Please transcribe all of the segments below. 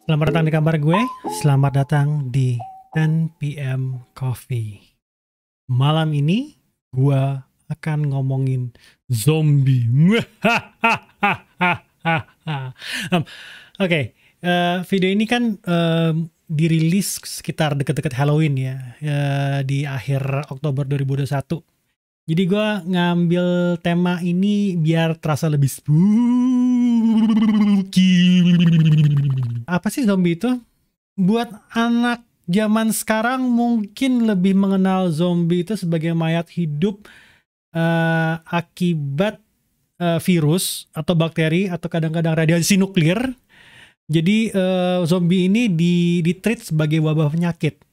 Selamat datang di kamar gue. Selamat datang di 10 PM Coffee. Malam ini gue akan ngomongin zombie. Oke, video ini kan dirilis sekitar deket-deket Halloween ya, di akhir Oktober 2021. Jadi gue ngambil tema ini biar terasa lebih spooky. Apa sih zombie itu? Buat anak zaman sekarang mungkin lebih mengenal zombie itu sebagai mayat hidup akibat virus atau bakteri atau kadang-kadang radiasi nuklir. Jadi zombie ini di-treat sebagai wabah penyakit.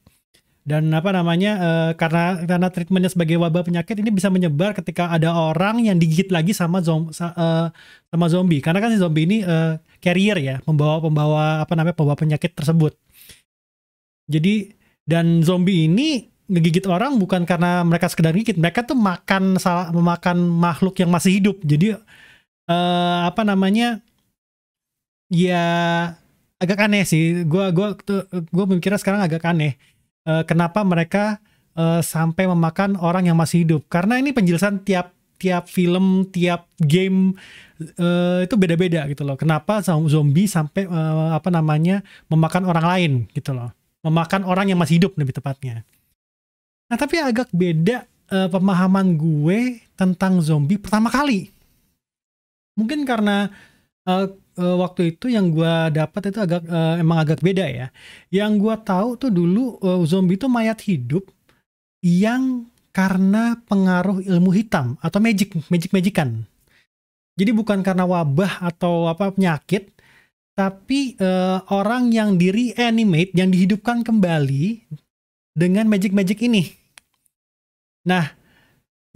Dan apa namanya, karena treatmentnya sebagai wabah penyakit ini bisa menyebar ketika ada orang yang digigit lagi sama zombie. Karena kan si zombie ini carrier ya, pembawa penyakit tersebut. Jadi dan zombie ini ngegigit orang bukan karena mereka sekedar gigit, mereka tuh memakan makhluk yang masih hidup. Jadi ya agak aneh sih. Gue mikirnya sekarang agak aneh. Kenapa mereka sampai memakan orang yang masih hidup? Karena ini penjelasan tiap film, tiap game itu beda-beda gitu loh. Kenapa zombie sampai memakan orang lain gitu loh? Memakan orang yang masih hidup lebih tepatnya. Nah tapi agak beda pemahaman gue tentang zombie pertama kali. Mungkin karena waktu itu yang gue dapat itu emang agak beda ya. Yang gue tahu tuh dulu zombie itu mayat hidup yang karena pengaruh ilmu hitam atau magican. Jadi bukan karena wabah atau penyakit, tapi orang yang di-reanimate, yang dihidupkan kembali dengan magic ini. Nah,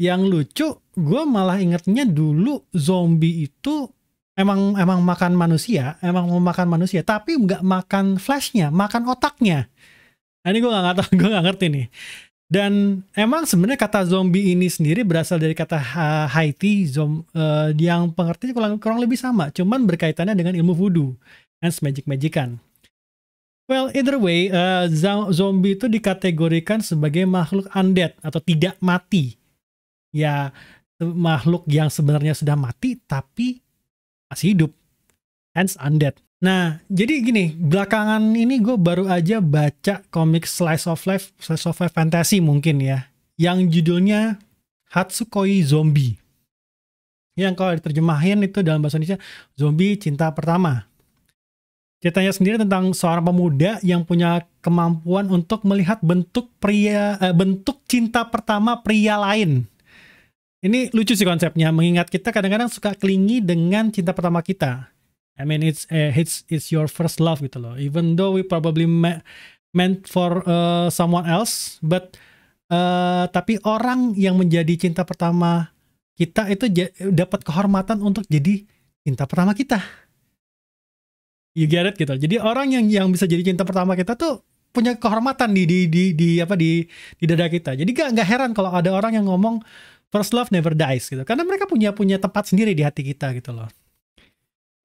yang lucu, gue malah ingetnya dulu zombie itu emang makan manusia, emang mau makan manusia, tapi nggak makan flashnya, makan otaknya. Nah, ini gue nggak ngerti nih. Dan emang sebenarnya kata zombie ini sendiri berasal dari kata Haiti, yang pengertiannya kurang lebih sama, cuman berkaitannya dengan ilmu voodoo, hence magican. Well, either way, zombie itu dikategorikan sebagai makhluk undead atau tidak mati. Ya, makhluk yang sebenarnya sudah mati, tapi masih hidup, hence undead. Nah, jadi gini, belakangan ini gue baru aja baca komik slice of life fantasy mungkin ya, yang judulnya Hatsukoi Zombie. Yang kalau diterjemahin itu dalam bahasa Indonesia, Zombie Cinta Pertama. Ceritanya sendiri tentang seorang pemuda yang punya kemampuan untuk melihat bentuk cinta pertama pria lain. Ini lucu sih konsepnya, mengingat kita kadang-kadang suka kelingi dengan cinta pertama kita. I mean, it's your first love gitu loh. Even though we probably meant for someone else, but tapi orang yang menjadi cinta pertama kita itu dapat kehormatan untuk jadi cinta pertama kita. You get it gitu. Jadi orang yang bisa jadi cinta pertama kita tuh punya kehormatan di dada kita. Jadi gak heran kalau ada orang yang ngomong first love never dies gitu. Karena mereka punya tempat sendiri di hati kita gitu loh.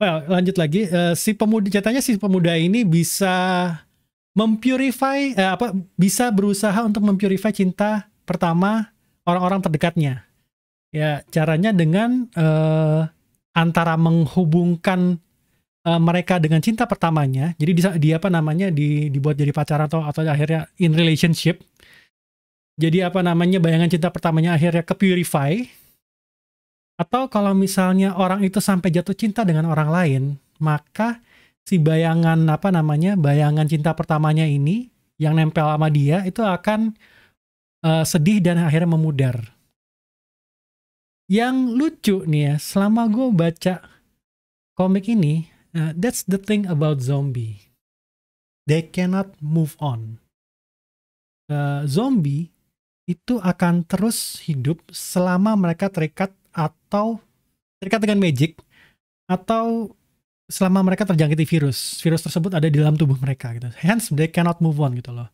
Well, lanjut lagi, si pemuda ini bisa bisa berusaha untuk mempurify cinta pertama orang-orang terdekatnya. Ya, caranya dengan antara menghubungkan mereka dengan cinta pertamanya. Jadi dibuat jadi pacaran atau akhirnya in relationship. Jadi bayangan cinta pertamanya akhirnya ke-purify. Atau kalau misalnya orang itu sampai jatuh cinta dengan orang lain, maka si bayangan cinta pertamanya ini yang nempel sama dia itu akan sedih dan akhirnya memudar. Yang lucu nih ya, selama gue baca komik ini, that's the thing about zombie. They cannot move on. Zombie itu akan terus hidup selama mereka terikat dengan magic, atau selama mereka terjangkiti virus tersebut ada di dalam tubuh mereka gitu. Hence they cannot move on gitu loh.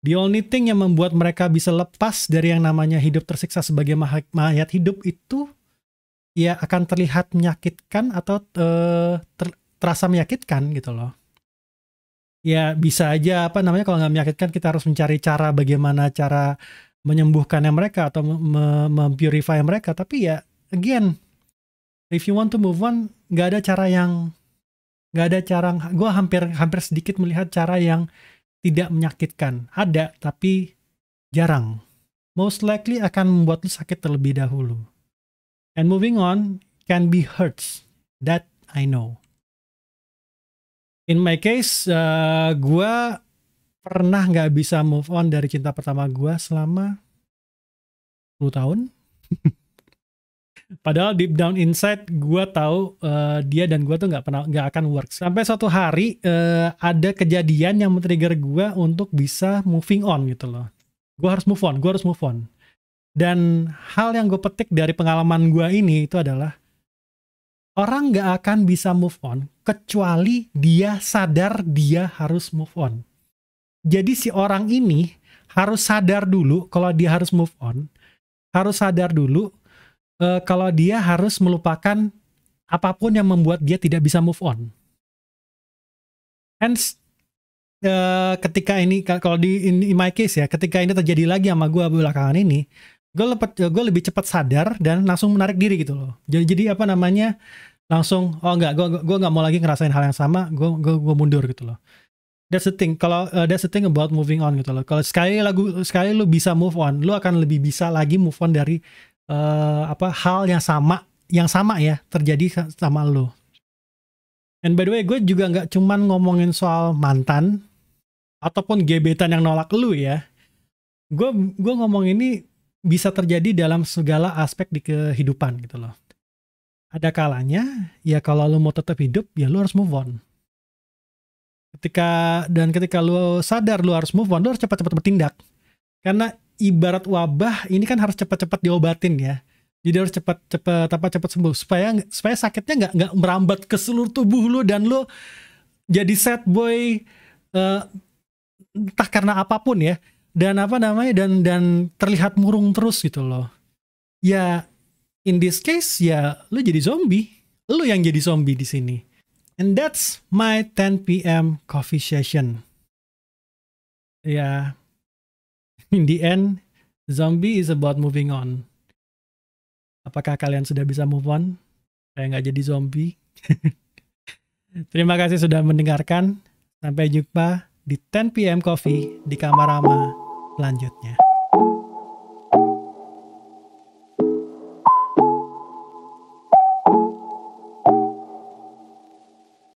The only thing yang membuat mereka bisa lepas dari yang namanya hidup tersiksa sebagai mayat hidup itu ya akan terlihat menyakitkan atau terasa menyakitkan gitu loh. Ya bisa aja apa namanya kalau nggak menyakitkan kita harus mencari cara bagaimana cara menyembuhkannya mereka atau mempurify mereka. Tapi ya again, if you want to move on, nggak ada cara. Gue hampir hampir sedikit melihat cara yang tidak menyakitkan. Ada tapi jarang. Most likely akan membuat lu sakit terlebih dahulu. And moving on can be hurts. That I know. In my case, gue pernah nggak bisa move on dari cinta pertama gue selama 10 tahun. Padahal deep down inside gue tahu dia dan gue tuh nggak akan work. Sampai suatu hari ada kejadian yang men-trigger gue untuk bisa moving on gitu loh. Gue harus move on, gue harus move on. Dan hal yang gue petik dari pengalaman gue ini itu adalah orang nggak akan bisa move on kecuali dia sadar dia harus move on. Jadi si orang ini harus sadar dulu kalau dia harus move on, harus sadar dulu kalau dia harus melupakan apapun yang membuat dia tidak bisa move on. Hence, ketika ini, kalau in my case ya, ketika ini terjadi lagi sama gue belakangan ini, gue lebih cepat sadar dan langsung menarik diri gitu loh. Jadi apa namanya, langsung, oh enggak, gue nggak mau lagi ngerasain hal yang sama, gue mundur gitu loh. That's the thing. Kalau that's the thing about moving on gitu loh. Kalau sekali lu bisa move on, lu akan lebih bisa lagi move on dari hal yang sama ya terjadi sama lu. And by the way, gue juga nggak cuman ngomongin soal mantan ataupun gebetan yang nolak lu ya. Gue ngomong ini bisa terjadi dalam segala aspek di kehidupan gitu loh. Ada kalanya ya kalau lu mau tetap hidup ya lu harus move on. Ketika lu sadar lu harus move on, lu harus cepat-cepat bertindak. Karena ibarat wabah ini kan harus cepat-cepat diobatin ya. Jadi harus cepat sembuh supaya sakitnya nggak merambat ke seluruh tubuh lu dan lu jadi sad boy entah karena apapun ya. Dan apa namanya dan terlihat murung terus gitu loh. Ya in this case ya lu jadi zombie. Lu yang jadi zombie di sini. And that's my 10 PM coffee session. Ya, in the end, zombie is about moving on. Apakah kalian sudah bisa move on? Saya nggak jadi zombie. Terima kasih sudah mendengarkan. Sampai jumpa di 10 PM Coffee di Kamarama selanjutnya.